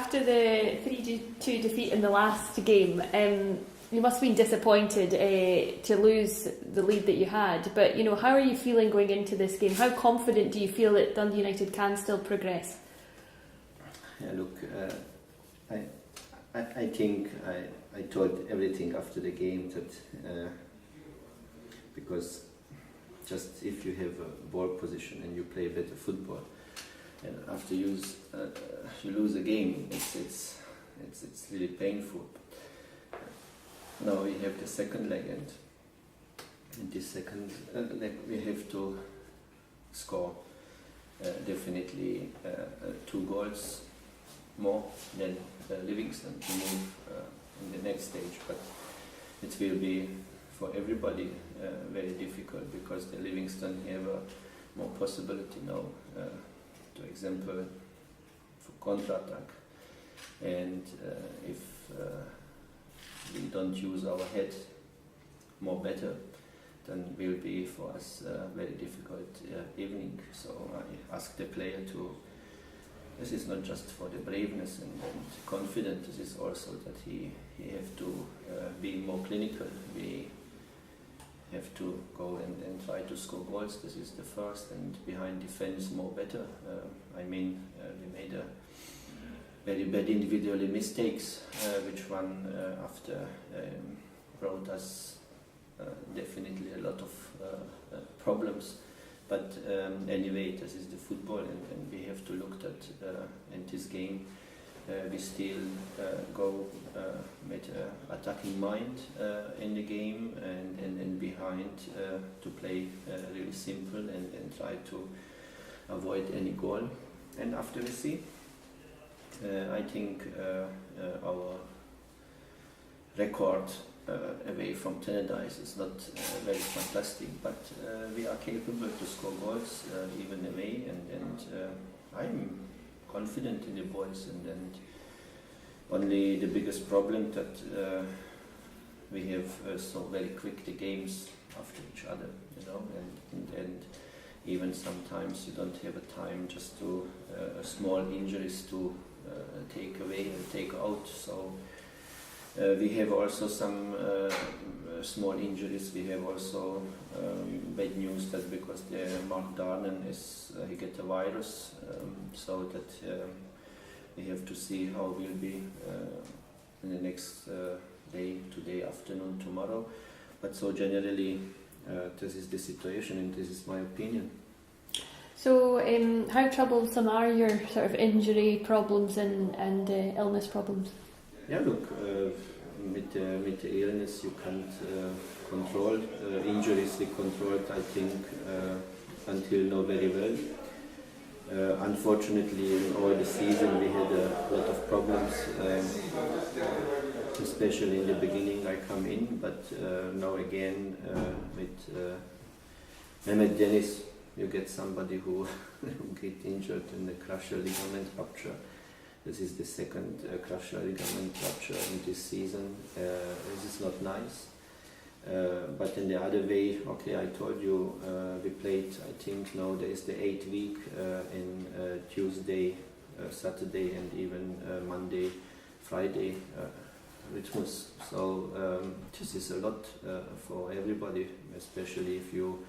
after the 3-2 defeat in the last game, you must have been disappointed to lose the lead that you had. But how are you feeling going into this game? How confident do you feel that Dundee United can still progress? Yeah, look, I think I told everything after the game that because just if you have a ball position and you play better football, and after you lose a game, it's really painful. Now we have the second leg, and in this second leg we have to score definitely 2 goals more than Livingstone to move in the next stage, but it will be for everybody very difficult because the Livingstone have a more possibility now, to example, for counter-attack, and if we don't use our head more better, then will be for us a very difficult evening. So I ask the player to, this is not just for the braveness and confidence, this is also that he have to be more clinical. We have to go and try to score goals, this is the first, and behind defense more better. we made a very bad individual mistakes, which one after brought us definitely a lot of problems. But anyway, this is the football, and we have to look at in this game. We still go with attacking mind in the game, and behind to play really simple and try to avoid any goal. And after we see, I think our record away from Tennessee is not very fantastic, but we are capable to score goals even away, and I'm confident in the boys, and only the biggest problem that we have so very quick the games after each other, and even sometimes you don't have a time just to small injuries to take away and take out. So we have also some small injuries. We have also bad news that because the Mark Darnan he get a virus, so that we have to see how it will be in the next day, today afternoon, tomorrow. But so generally, this is the situation, and this is my opinion. So, how troublesome are your sort of injury problems and illness problems? Yeah, look, with the illness you can't control. Injuries we controlled, I think, until now very well. Unfortunately, in all the season we had a lot of problems, especially in the beginning I come in, but now again with Mehmet Dennis, you get somebody who get injured in the cruciate ligament rupture. This is the second cruciate ligament rupture in this season. This is not nice. But in the other way, okay, I told you, we played, I think now there is the 8th week in Tuesday, Saturday, and even Monday, Friday rhythms. So this is a lot for everybody, especially if you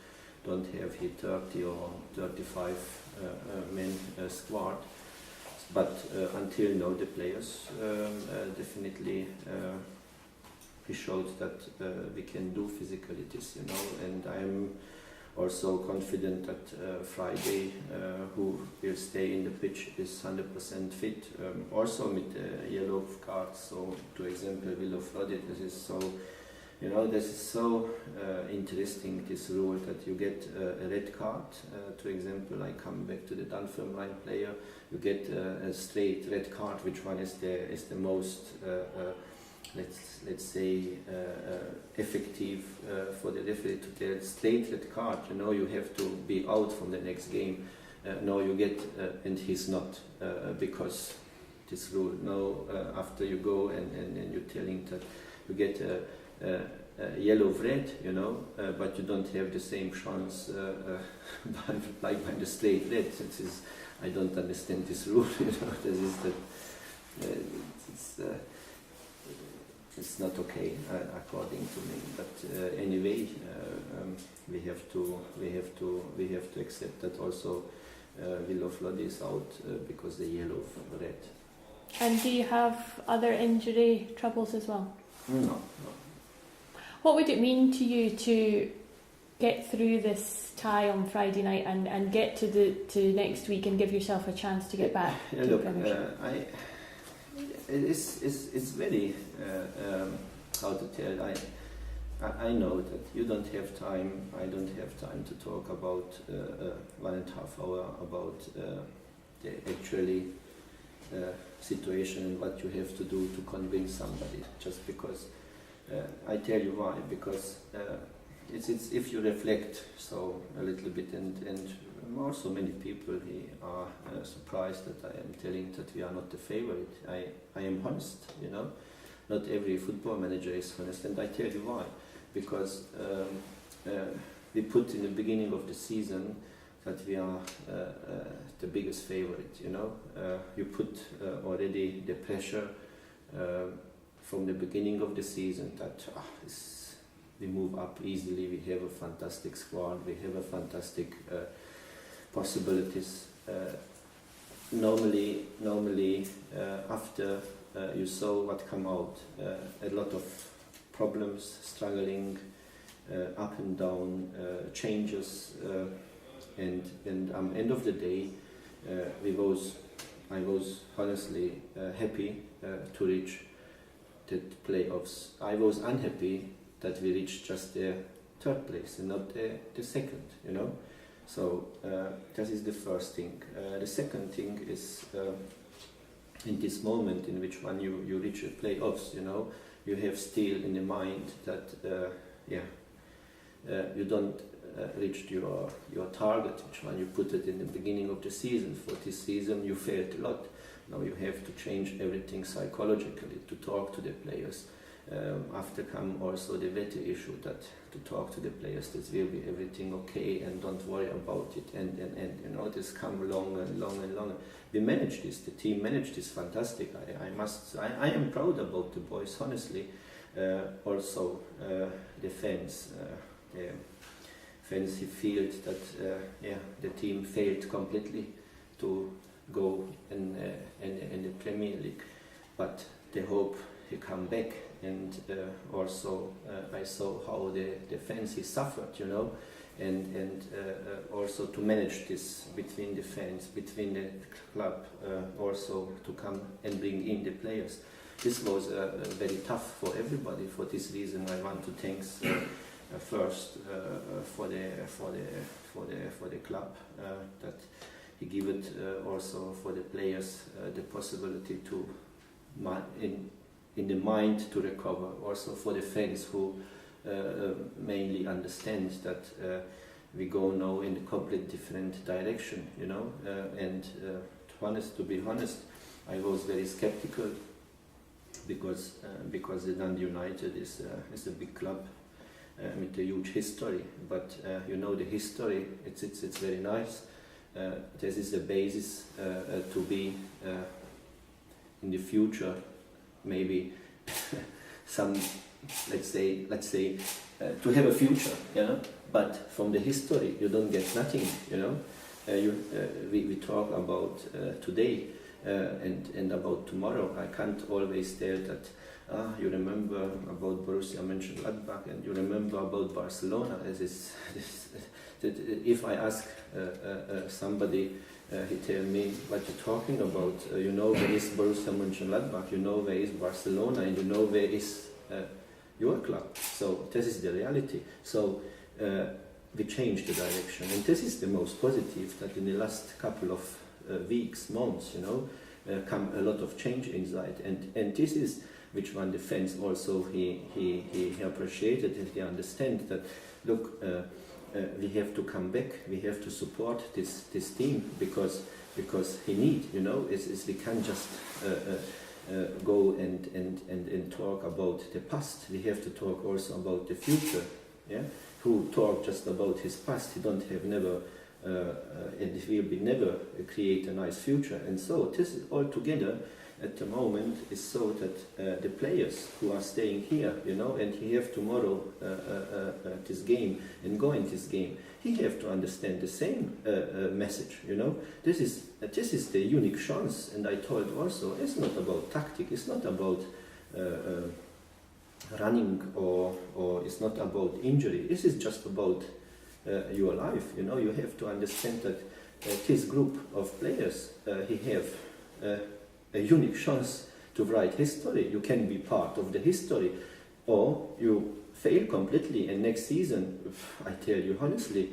don't have here 30 or 35 men squad. But until now, the players definitely we showed that we can do physicalities, and I'm also confident that Friday, who will stay in the pitch, is 100% fit. Also with yellow cards, so to example, Willow Flooded, this is so, this is so interesting, this rule that you get a red card. To example, I come back to the Dunfermline player, you get a straight red card. Which one is the most let's say effective for the referee to get a straight red card? You have to be out from the next game. No, you get and he's not, because this rule. No, after you go and you're telling that you get yellow red, but you don't have the same chance like by the straight red. I don't understand this rule. This is it's not okay according to me. But anyway, we have to accept that also Villoflod is out because the yellow red. And do you have other injury troubles as well? No. What would it mean to you to get through this tie on Friday night and get to next week and give yourself a chance to get back to the Premiership? It's very how to tell. I know that you don't have time. I don't have time to talk about 1.5 hours about the actually situation and what you have to do to convince somebody. Just because I tell you why. Because it's if you reflect so a little bit and also many people are surprised that I am telling that we are not the favorite. I am honest, you know. Not every football manager is honest, and I tell you why. Because we put in the beginning of the season that we are the biggest favorite, you know. You put already the pressure from the beginning of the season that we move up easily, we have a fantastic squad, we have a fantastic possibilities. Normally after you saw what come out, a lot of problems, struggling, up and down, changes, and end of the day, I was honestly happy to reach the playoffs. I was unhappy that we reached just the third place and not the second, you know. So that is the first thing. The second thing is in this moment in which when you reach the playoffs, you know, you have still in the mind that you don't reach your target, which when you put it in the beginning of the season. For this season you failed a lot. Now you have to change everything psychologically, to talk to the players. After come also the veto issue, that to talk to the players that will be everything okay and don't worry about it, and you know, this come long and long. We managed this, the team managed this fantastic. I am proud about the boys, honestly. Also the fans he feel that the team failed completely to go in the Premier League, but they hope he come back. And also I saw how the fans he suffered, you know, and also to manage this between the fans, between the club, also to come and bring in the players. This was very tough for everybody. For this reason, I want to thank first for the club that he give it also for the players the possibility to in the mind to recover, also for the fans who mainly understand that we go now in a complete different direction, you know. And to be honest, I was very skeptical because the Dundee United is a big club with a huge history. But you know, the history it's very nice. This is the basis to be in the future. Maybe some, let's say, to have a future, you know. But from the history, you don't get nothing, you know. We talk about today and about tomorrow. I can't always tell that. You remember about Borussia Mönchengladbach and you remember about Barcelona. If I ask somebody. He tell me what you're talking about. You know where is Borussia Mönchengladbach, you know where is Barcelona, and you know where is your club. So this is the reality. So we changed the direction, and this is the most positive, that in the last couple of weeks, months, you know, come a lot of change inside, and this is which one the fans also he appreciated, and he understand that look. We have to come back. We have to support this team because he need, you know. We can't just go and talk about the past. We have to talk also about the future. Yeah, who talk just about his past, he don't have never and he will be never create a nice future. And so this is all together at the moment is so that the players who are staying here, and he have tomorrow this game and go in this game, he have to understand the same message. This is the unique chance, and I told also it's not about tactic, it's not about running or it's not about injury. This is just about your life. You have to understand that this group of players, he have a unique chance to write history. You can be part of the history, or you fail completely, and next season, I tell you honestly,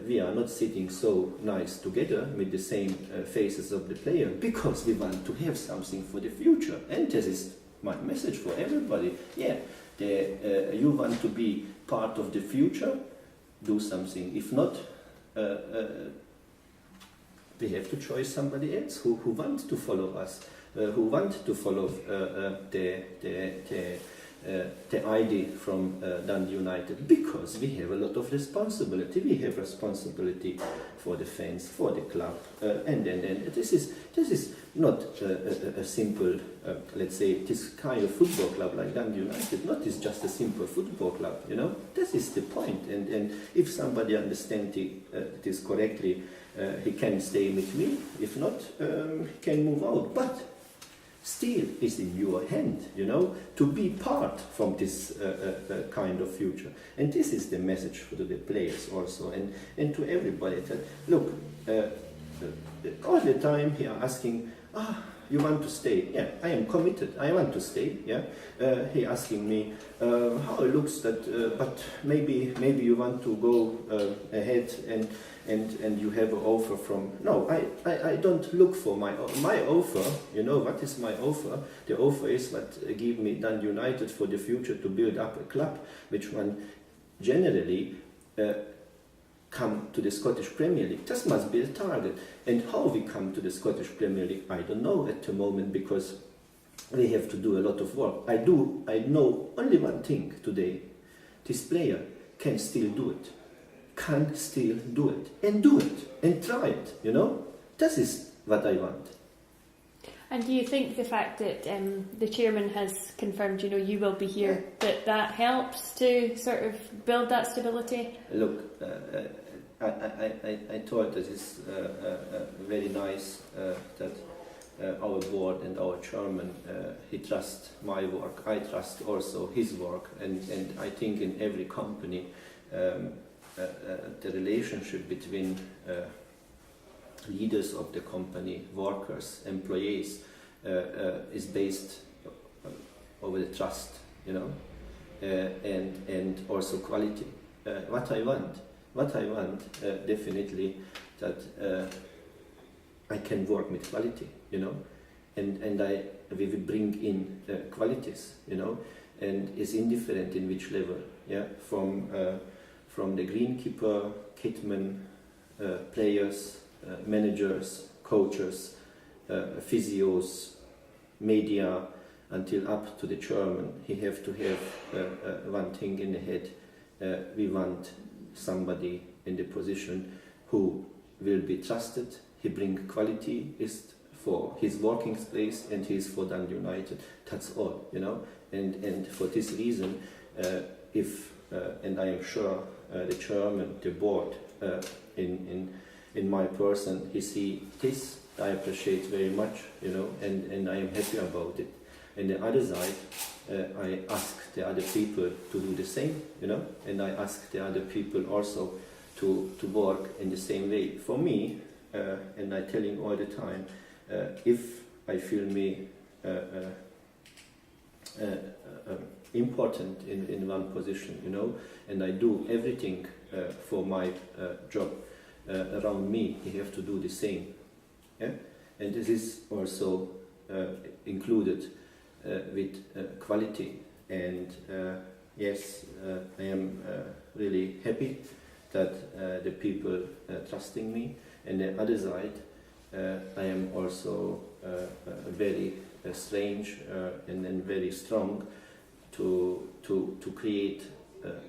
we are not sitting so nice together with the same faces of the player, because we want to have something for the future. And this is my message for everybody. You want to be part of the future, do something. If not, we have to choose somebody else who wants to follow us, who want to follow the idea from Dundee United, because we have a lot of responsibility. We have responsibility for the fans, for the club, and this is not a simple, let's say, this kind of football club like Dundee United. Not is just a simple football club. This is the point. And if somebody understands this correctly, he can stay with me. If not, he can move out. But still is in your hand, to be part from this kind of future. And this is the message for the players also, and to everybody that, look, all the time he are asking, you want to stay? Yeah, I am committed, I want to stay. Yeah, he asking me how it looks that, but maybe you want to go ahead and you have an offer from... No, I don't look for my offer. What is my offer? The offer is what give me Dundee United for the future, to build up a club which one generally come to the Scottish Premier League. This must be the target. And how we come to the Scottish Premier League, I don't know at the moment, because we have to do a lot of work. I know only one thing today. This player can still do it. Can still do it and try it. This is what I want. And do you think the fact that the chairman has confirmed, you will be here, that helps to sort of build that stability? Look, I thought that it's very nice that our board and our chairman, he trusts my work. I trust also his work, and I think in every company the relationship between leaders of the company, workers, employees, is based over the trust, and also quality. What I want, definitely that I can work with quality, and we will bring in qualities, and it's indifferent in which level, from the greenkeeper, kitman, players, managers, coaches, physios, media, until up to the chairman. He have to have one thing in the head. We want somebody in the position who will be trusted. He bring quality, is for his working place, and he is for Dundee United. That's all, And for this reason, and I am sure the chairman, the board, in my person, he see this. I appreciate very much, and I am happy about it. And the other side, I ask the other people to do the same, and I ask the other people also to work in the same way. For me, and I tell him all the time, if I feel me important in one position, and I do everything for my job around me, he have to do the same. Yeah? And this is also included with quality. And yes, I am really happy that the people trusting me. And the other side, I am also very strange and then very strong to create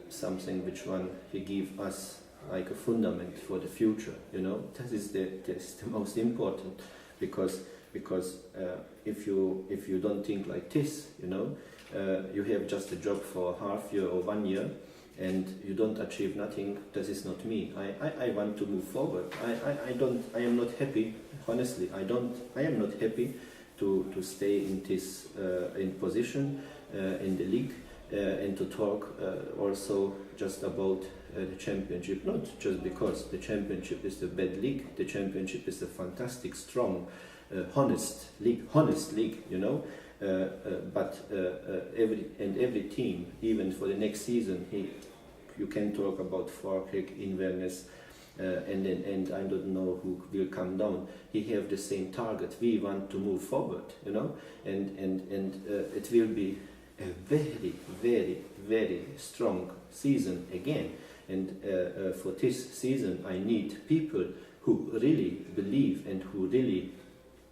something which one he give us like a fundament for the future. That is the most important, because if you don't think like this, you know, you have just a job for half year or 1 year, and you don't achieve nothing. This is not me. I want to move forward. I am not happy. Honestly, I am not happy to stay in this in position in the league and to talk also just about the championship. Not just because the championship is a bad league. The championship is a fantastic, strong, honest league. You know. But every team, even for the next season, you can talk about Falkirk, Inverness, and I don't know who will come down. He have the same target. We want to move forward, you know, and it will be a very, very, very strong season again. And for this season, I need people who really believe and who really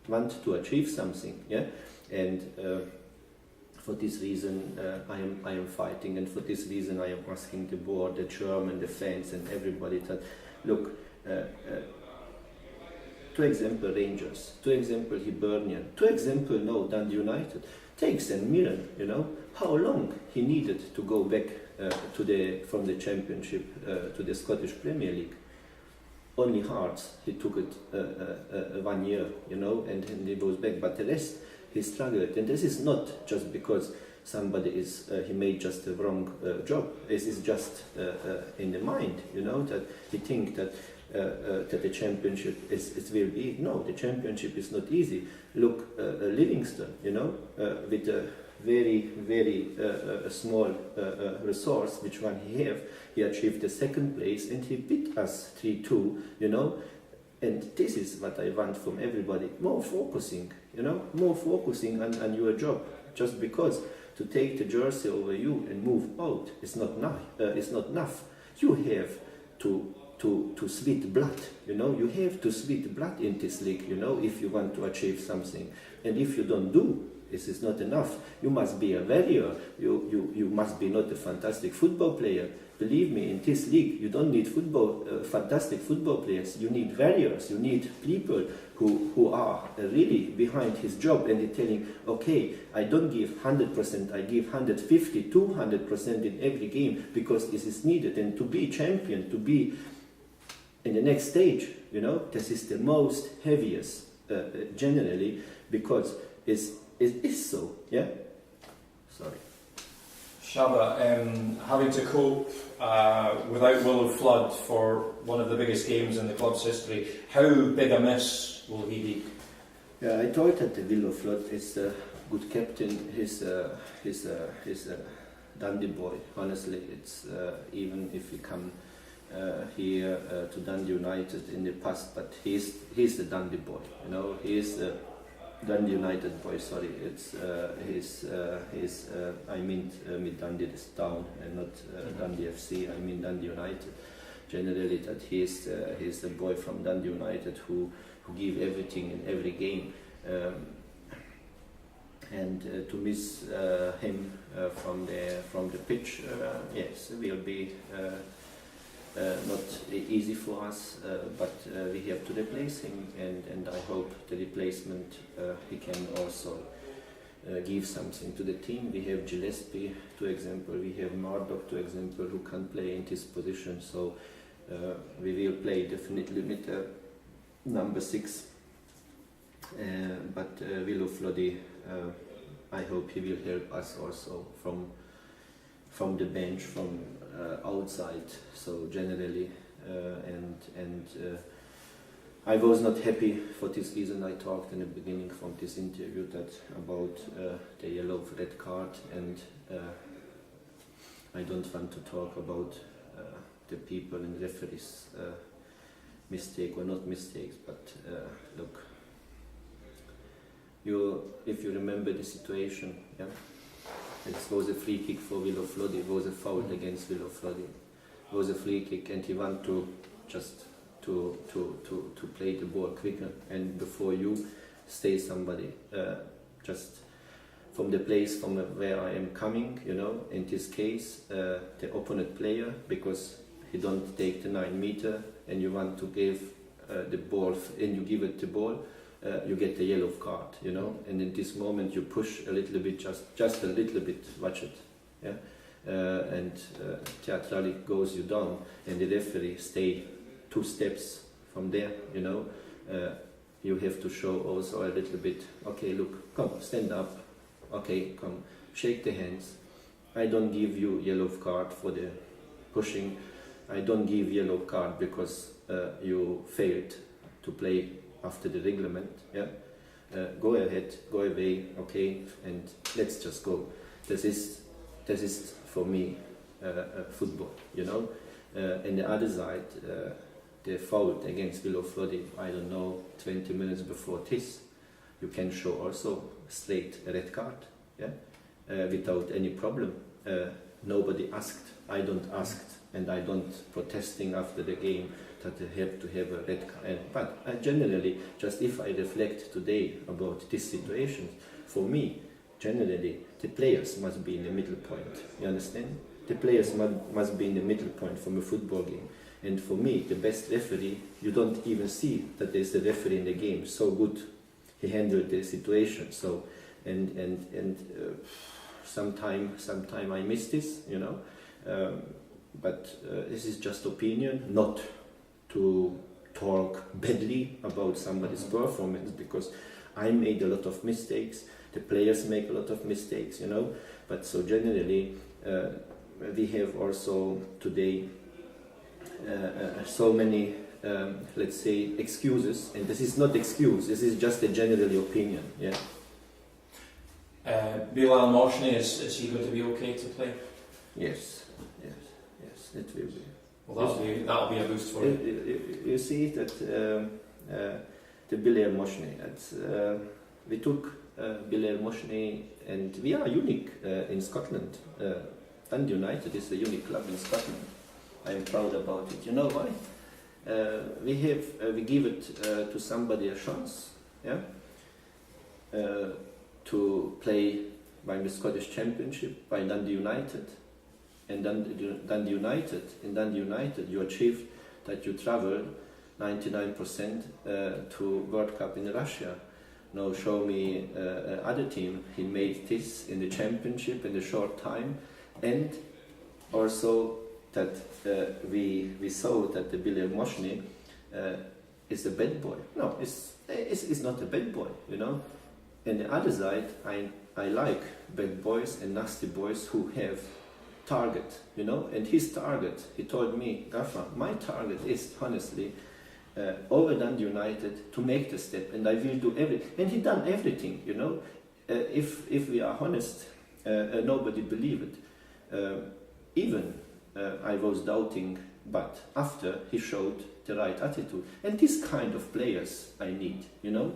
want to achieve something. Yeah. And for this reason, I am fighting, and for this reason, I am asking the board, the chairman, the fans, and everybody that look. To example, Rangers. To example, Hibernian. To example, now Dundee United. Take St Mirren. You know how long he needed to go back from the Championship to the Scottish Premier League. Only Hearts, he took it 1 year, you know, and he goes back. But the rest, he struggled, and this is not just because somebody he made just a wrong job. This is just in the mind, you know, that he think that the championship it will be. No, the championship is not easy. Look, Livingstone, you know, with a very, very small resource, which one he achieved the second place, and he beat us 3-2, you know. And this is what I want from everybody. More focusing, you know, more focusing on your job. Just because to take the jersey over you and move out is not enough. It's not enough. You have to sweat blood, you know. You have to sweat blood in this league, you know, if you want to achieve something. And if you don't do, this is not enough. You must be a warrior. You must be not a fantastic football player. Believe me, in this league, you don't need fantastic football players. You need warriors. You need people who are really behind his job and they're telling, okay, I don't give 100%, I give 150, 200% in every game because this is needed. And to be champion, to be in the next stage, you know, this is the most heaviest generally because it is so, yeah? Sorry. Csaba, having to cope without Willow Flood for one of the biggest games in the club's history, how big a miss will he be? Yeah, I thought that the Willow Flood is a good captain. He's a Dundee boy. Honestly, it's even if he come here to Dundee United in the past, but he's the Dundee boy. You know, he's the Dundee United boy. Sorry, it's I mean with Dundee this town and not Dundee FC. I mean Dundee United. Generally, that he's the boy from Dundee United who give everything in every game. And to miss him from the pitch, yes, will be not easy for us, but we have to replace him, and I hope the replacement he can also give something to the team. We have Gillespie, to example, we have Murdoch, to example, who can play in this position, so we will play definitely with number 6, but Willow Floddy, I hope he will help us also from the bench, from outside. So generally, and I was not happy for this reason. I talked in the beginning from this interview that about the yellow red card, and I don't want to talk about the people and referees mistake or not mistakes, but look, if you remember the situation, yeah, it was a free kick for Willow Floddy, it was a foul against Willow Floddy, it was a free kick, and he want to just to play the ball quicker, and before you stay somebody just from the place from where I am coming, you know, in this case the opponent player, because he don't take the 9 meter and you want to give the ball and you give it the ball, you get the yellow card, you know, and in this moment you push a little bit, just a little bit, watch it, yeah, and theatrically goes you down, and the referee stay 2 steps from there, you know. You have to show also a little bit, okay, look, come, stand up, okay, come, shake the hands. I don't give you yellow card for the pushing. I don't give yellow card because you failed to play after the reglement. Yeah, go ahead, go away, okay, and let's just go. This is for me football, you know. And the other side, the foul against Willow-Floddy, I don't know, 20 minutes before this, you can show also straight a red card, yeah, without any problem. Nobody asked, I don't ask, and I don't protesting after the game that I have to have a red card. But generally, just if I reflect today about this situation, for me, generally, the players must be in the middle point, you understand? The players must be in the middle point from a football game. And for me, the best referee, you don't even see that there's a referee in the game. So good, he handled the situation. So, and sometime I miss this, you know. But this is just opinion, not to talk badly about somebody's performance, because I made a lot of mistakes. The players make a lot of mistakes, you know. But so generally, we have also today so many, let's say, excuses, and this is not excuse, this is just a general opinion, yeah. Bilal Moshni, is he going to be okay to play? Yes, it will be. Well, that'll be a boost for you. You see that the Bilal Moshni, we took Bilal Moshni, and we are unique in Scotland. Dundee United is a unique club in Scotland. I am proud about it. You know why? We give it to somebody a chance, yeah, to play by the Scottish Championship, by Dundee United, and Dundee United, you achieved that you traveled 99% to World Cup in Russia. Now show me other team. He made this in the Championship in a short time, and also that we saw that the Bilal Moshni is a bad boy. No, it's not a bad boy, you know. And the other side, I like bad boys and nasty boys who have target, you know. And his target, he told me, Gaffer, my target is honestly over Dundee United to make the step, and I will do everything. And he done everything, you know. If we are honest, nobody believed it. Even I was doubting, but after he showed the right attitude. And this kind of players I need, you know.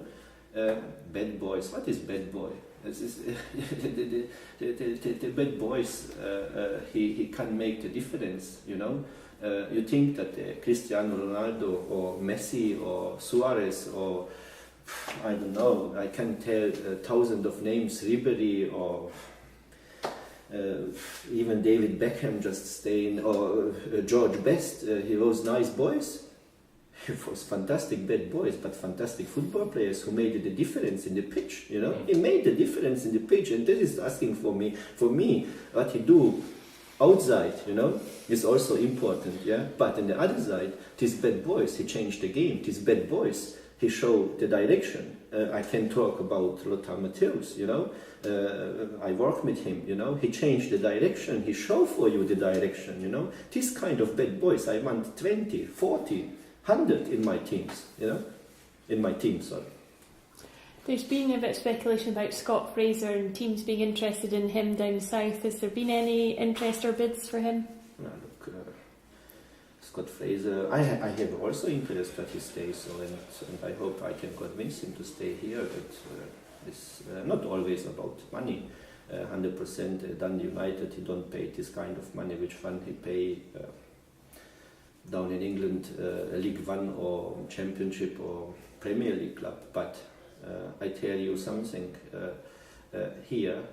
Bad boys, what is bad boy? This is, the bad boys, he can make the difference, you know. You think that Cristiano Ronaldo or Messi or Suarez or I don't know, I can tell thousands of names, Ribery or even David Beckham just staying, or George Best, he was nice boys. He was fantastic bad boys, but fantastic football players who made the difference in the pitch, you know. He made the difference in the pitch, and this is asking for me, what he do outside, you know, is also important, yeah. But on the other side, these bad boys, he changed the game. These bad boys, he showed the direction. I can talk about Lothar Matthäus, you know. I work with him, you know. He changed the direction. He showed for you the direction, you know. This kind of bad boys, I want 20, 40, 100 in my teams, you know. In my team, sorry. There's been a bit of speculation about Scott Fraser and teams being interested in him down south. Has there been any interest or bids for him? No, look, Scott Fraser, I have also interest that he stays, so and I hope I can convince him to stay here. But it's not always about money. 100% Dundee United, he don't pay this kind of money which fund he pay down in England, League One or Championship or Premier League club. But I tell you something, here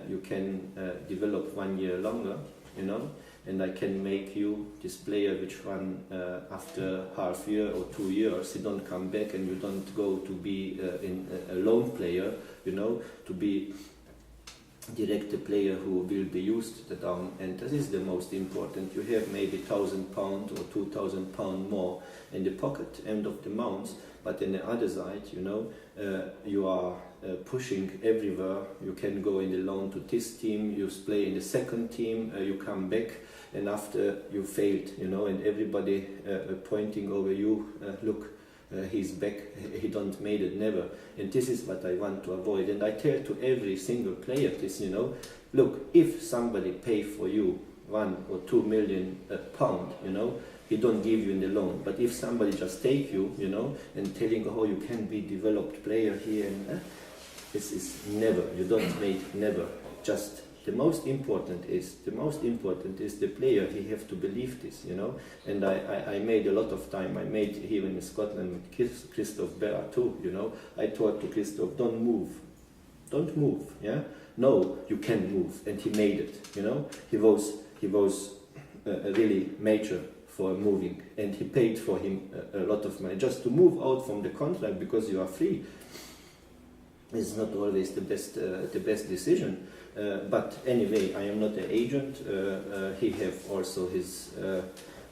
you can develop 1 year longer, you know. and I can make you this player which run after half year or 2 years, you don't come back and you don't go to be in a lone player, you know, to be direct a player who will be used to down, and this is the most important. You have maybe £1,000 or £2,000 more in the pocket end of the month, but on the other side, you know, you are pushing everywhere. You can go in the loan to this team, you play in the second team, you come back, and after you failed, you know, and everybody pointing over you, look, he's back, he don't made it, never. And this is what I want to avoid. And I tell to every single player this, you know, look, if somebody pay for you 1 or 2 million pound, you know, he don't give you in the loan. But if somebody just take you, you know, and telling, oh, you can be developed player here, and this is never, you don't make never. Just the most important is the player. He have to believe this, you know. And I made a lot of time. I made here in Scotland with Christoph Berra too, you know. I told to Christoph, don't move, yeah. No, you can move, and he made it, you know. He was really major for moving, and he paid for him a lot of money just to move out from the contract, because you are free. It's not always the best decision. But anyway, I am not an agent. He have also his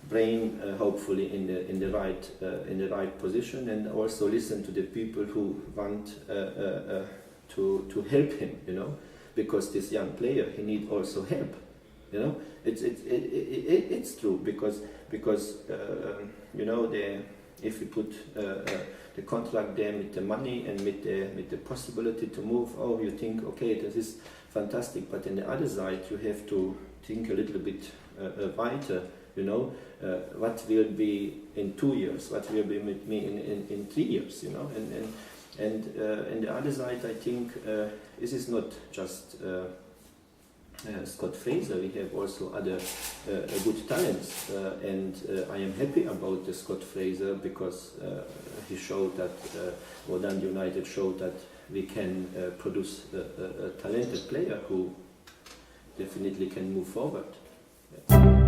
brain, hopefully in the right position, and also listen to the people who want to help him. You know, because this young player, he need also help. You know, it's true, because you know, if you put the contract there with the money and with the possibility to move, oh, you think, okay, this is fantastic, but on the other side you have to think a little bit wider, you know, what will be in 2 years, what will be with me in 3 years, you know, and on the other side I think this is not just Scott Fraser, we have also other good talents, and I am happy about the Scott Fraser, because he showed that, or Dundee United showed that we can produce a talented player who definitely can move forward. Yeah.